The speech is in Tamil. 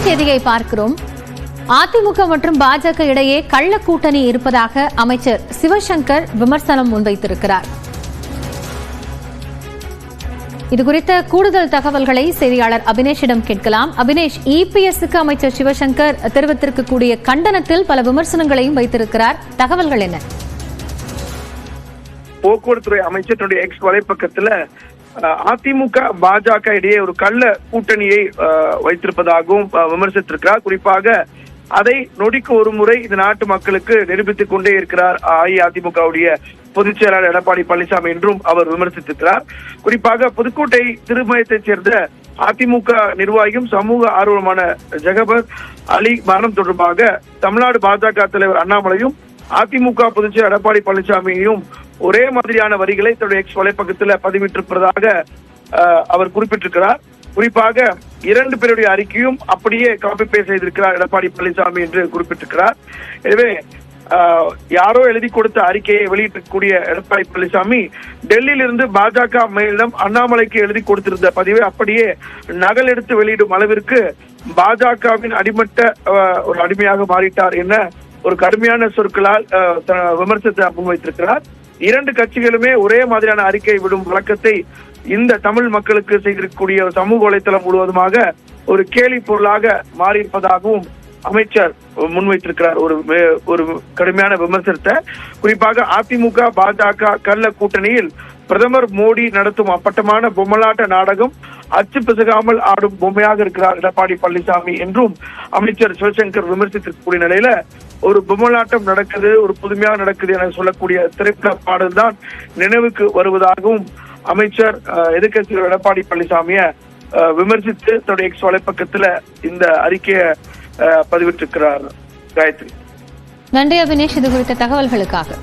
செய்தியை பார்க்கிறோம். அதிமுக மற்றும் பாஜக இடையே கள்ள கூட்டணி இருப்பதாக அமைச்சர் சிவசங்கர் விமர்சனம் முன்வைத்திருக்கிறார். இதுகுறித்த கூடுதல் தகவல்களை செய்தியாளர் அபினேஷிடம் கேட்கலாம். அபினேஷ், இபிஎஸ்க்கு அமைச்சர் சிவசங்கர் தெரிவித்திருக்கக்கூடிய கண்டனத்தில் பல விமர்சனங்களையும் வைத்திருக்கிறார். தகவல்கள் என்ன? போக்குவரத்துறை அமைச்சர் தன்னுடைய எக்ஸ் வலைப்பக்கத்துல அதிமுக பாஜக இடையே ஒரு கள்ள கூட்டணியை வைத்திருப்பதாகவும் விமர்சித்திருக்கிறார். குறிப்பாக அதை நொடிக்கு ஒரு முறை இந்த நாட்டு மக்களுக்கு நிரூபித்துக் கொண்டே இருக்கிறார் அஇஅதிமுகவுடைய பொதுச் செயலாளர் எடப்பாடி பழனிசாமி என்றும் அவர் விமர்சித்திருக்கிறார். குறிப்பாக புதுக்கோட்டை திருமயத்தைச் சேர்ந்த அதிமுக நிர்வாகியும் சமூக ஆர்வலமான ஜெகபர் அலி மரணம் தொடர்பாக தமிழ்நாடு பாஜக தலைவர் அண்ணாமலையும் அதிமுக பொதுச் செயலர் எடப்பாடி பழனிசாமியையும் ஒரே மாதிரியான வரிகளை தன்னுடைய எக்ஸ் வலைப்பக்கத்தில் பதிவிட்டிருப்பதாக அவர் குறிப்பிட்டிருக்கிறார். குறிப்பாக 2 பேருடைய அறிக்கையும் அப்படியே காப்பி பேஸ்ட் செய்திருக்கிறார் எடப்பாடி பழனிசாமி என்று குறிப்பிட்டிருக்கிறார். எனவே யாரோ எழுதி கொடுத்த அறிக்கையை வெளியிடக்கூடிய எடப்பாடி பழனிசாமி டெல்லியில் இருந்து பாஜக மேலிடம் அண்ணாமலைக்கு எழுதி கொடுத்திருந்த பதிவை அப்படியே நகல் எடுத்து வெளியிடும் அளவிற்கு பாஜகவின் அடிமட்ட ஒரு அடிமையாக மாறிட்டார் என ஒரு கடுமையான சொற்களால் விமர்சனத்தை முன்வைத்திருக்கிறார். 2 கட்சிகளுமே ஒரே மாதிரியான அறிக்கை விடும் வழக்கத்தை இந்த தமிழ் மக்களுக்கு செய்திருக்கக்கூடிய சமூக வலைத்தளம் முழுவதுமாக ஒரு கேலி பொருளாக மாறியிருப்பதாகவும் அமைச்சர் முன்வைத்திருக்கிறார் ஒரு கடுமையான விமர்சனத்தை. குறிப்பாக அதிமுக பாஜக கள்ள கூட்டணியில் பிரதமர் மோடி நடத்தும் அப்பட்டமான பொம்மலாட்ட நாடகம் அச்சு பிசகாமல் ஆடும் பொம்மையாக இருக்கிறார் எடப்பாடி பழனிசாமி என்றும் அமைச்சர் சிவசங்கர் விமர்சித்திருக்கக்கூடிய நிலையில ஒரு பொம்மலாட்டம் நடக்குது, ஒரு புதுமையாக நடக்குது என சொல்லக்கூடிய திரைப்பட பாடல் தான் நினைவுக்கு வருவதாகவும் அமைச்சர் எதிர்க்கட்சிகள் எடப்பாடி பழனிசாமிய விமர்சித்து தன்னுடைய எக்ஸ் வலைப்பக்கத்துல இந்த அறிக்கையை பதிவிட்டிருக்கிறார். காயத்ரி, நன்றி அபினேஷ் இது குறித்த தகவல்களுக்காக.